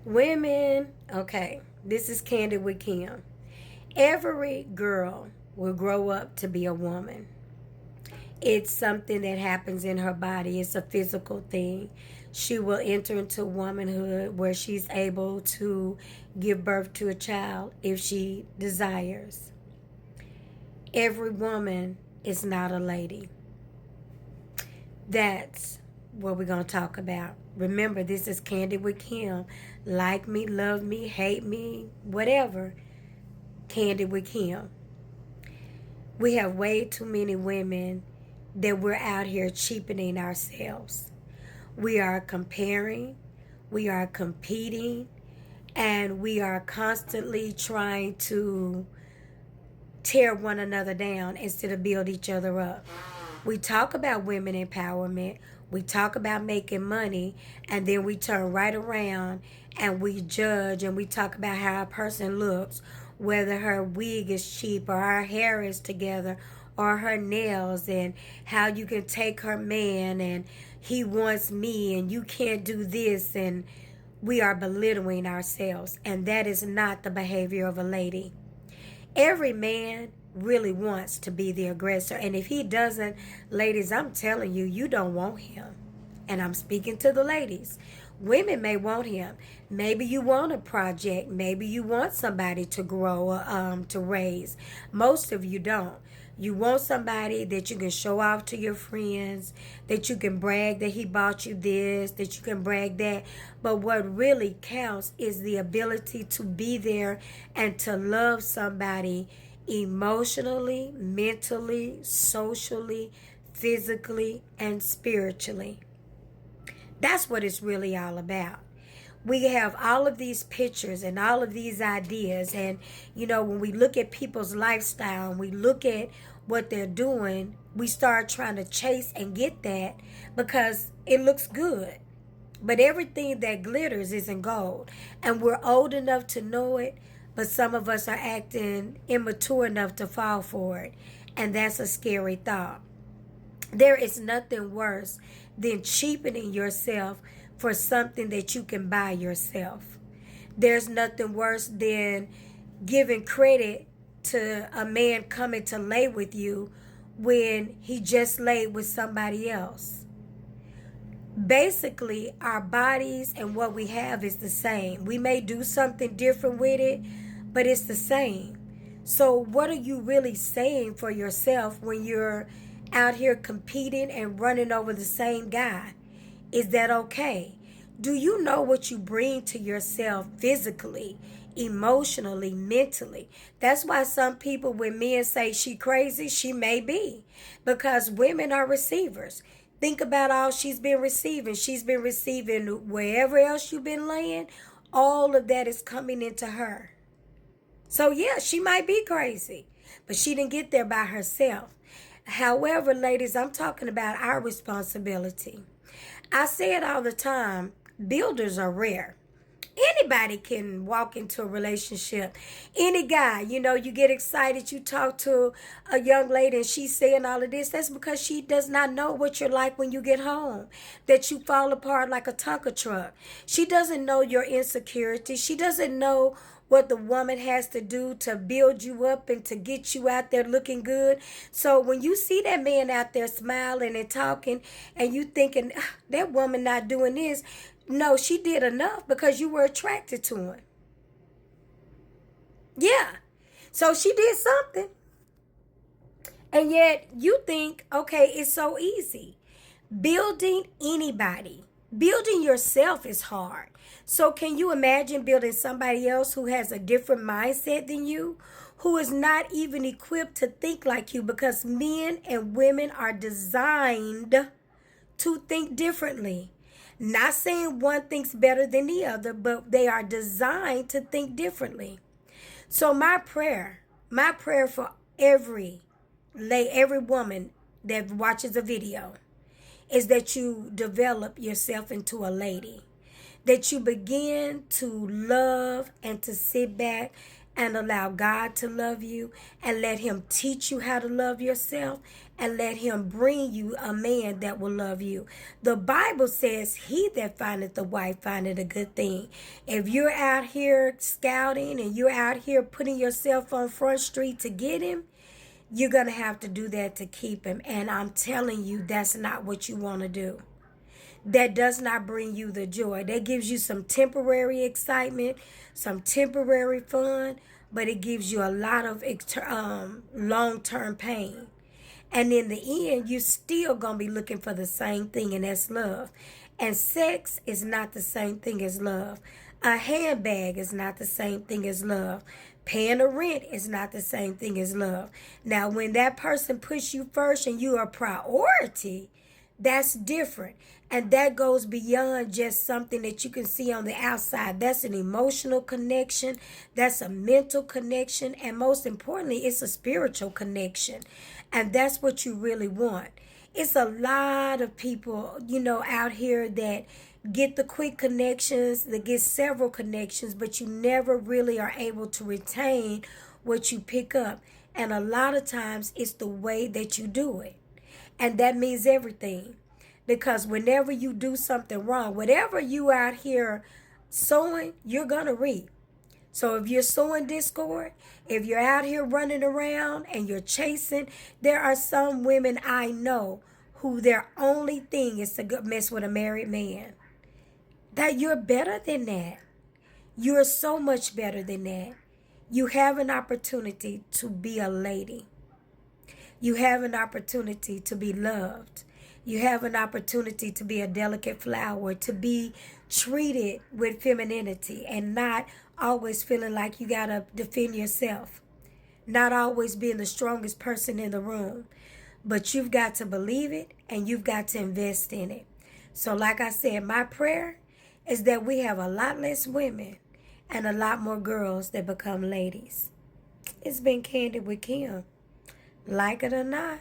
Women, okay, this is Candid with Kim. Every girl will grow up to be a woman. It's something that happens in her body, it's a physical thing. She will enter into womanhood where she's able to give birth to a child if she desires. Every woman is not a lady. That's what we're going to talk about. Remember, this is Candid with Kim. Like me, love me, hate me, whatever. Candid with Kim. We have way too many women that we're out here cheapening ourselves. We are comparing, we are competing, and we are constantly trying to tear one another down instead of build each other up. We talk about women empowerment, we talk about making money, and then we turn right around and we judge and we talk about how a person looks, whether her wig is cheap or her hair is together or her nails, and how you can take her man and he wants me and you can't do this, and we are belittling ourselves, and that is not the behavior of a lady. Every man really wants to be the aggressor. And if he doesn't, ladies, I'm telling you, you don't want him. And I'm speaking to the ladies. Women may want him. Maybe you want a project. Maybe you want somebody to grow, to raise. Most of you don't. You want somebody that you can show off to your friends, that you can brag that he bought you this, that you can brag that. But what really counts is the ability to be there and to love somebody emotionally, mentally, socially, physically, and spiritually. That's what it's really all about. We have all of these pictures and all of these ideas, and when we look at people's lifestyle and we look at what they're doing, we start trying to chase and get that because it looks good. But everything that glitters isn't gold, and we're old enough to know it, but some of us are acting immature enough to fall for it, and that's a scary thought. There is nothing worse than cheapening yourself for something that you can buy yourself. There's nothing worse than giving credit to a man coming to lay with you when he just laid with somebody else. Basically, our bodies and what we have is the same. We may do something different with it, but it's the same. So what are you really saying for yourself when you're out here competing and running over the same guy? Is that okay? Do you know what you bring to yourself physically, emotionally, mentally? That's why some people, when men say she crazy, she may be. Because women are receivers. Think about all she's been receiving. She's been receiving wherever else you've been laying. All of that is coming into her. So yeah, she might be crazy, but she didn't get there by herself. However, ladies, I'm talking about our responsibility. I say it all the time, builders are rare. Anybody can walk into a relationship. Any guy, you get excited, you talk to a young lady and she's saying all of this. That's because she does not know what you're like when you get home, that you fall apart like a Tonka truck. She doesn't know your insecurity. She doesn't know what the woman has to do to build you up and to get you out there looking good. So when you see that man out there smiling and talking and you thinking, that woman not doing this, no, she did enough because you were attracted to him. Yeah. So she did something. And yet you think, okay, it's so easy. Building anybody, building yourself is hard. So can you imagine building somebody else who has a different mindset than you, who is not even equipped to think like you? Because men and women are designed to think differently. Not saying one thinks better than the other, but they are designed to think differently. So my prayer for every woman that watches a video is that you develop yourself into a lady, that you begin to love and to sit back and allow God to love you and let him teach you how to love yourself and let him bring you a man that will love you. The Bible says, he that findeth a wife findeth a good thing. If you're out here scouting and you're out here putting yourself on Front Street to get him, you're going to have to do that to keep him. And I'm telling you, that's not what you want to do. That does not bring you the joy. That gives you some temporary excitement, some temporary fun, but it gives you a lot of long-term pain. And in the end, you're still going to be looking for the same thing, and that's love. And sex is not the same thing as love. A handbag is not the same thing as love. Paying a rent is not the same thing as love. Now, when that person puts you first and you are a priority, that's different. And that goes beyond just something that you can see on the outside. That's an emotional connection. That's a mental connection. And most importantly, it's a spiritual connection. And that's what you really want. It's a lot of people, out here that get the quick connections, that get several connections, but you never really are able to retain what you pick up. And a lot of times it's the way that you do it. And that means everything. Because whenever you do something wrong, whatever you out here sowing, you're going to reap. So if you're sowing discord, if you're out here running around and you're chasing, there are some women I know who their only thing is to mess with a married man. That you're better than that. You're so much better than that. You have an opportunity to be a lady. You have an opportunity to be loved. You have an opportunity to be a delicate flower, to be treated with femininity and not always feeling like you got to defend yourself. Not always being the strongest person in the room. But you've got to believe it and you've got to invest in it. So like I said, my prayer is that we have a lot less women and a lot more girls that become ladies. It's been Candid with Kim. Like it or not,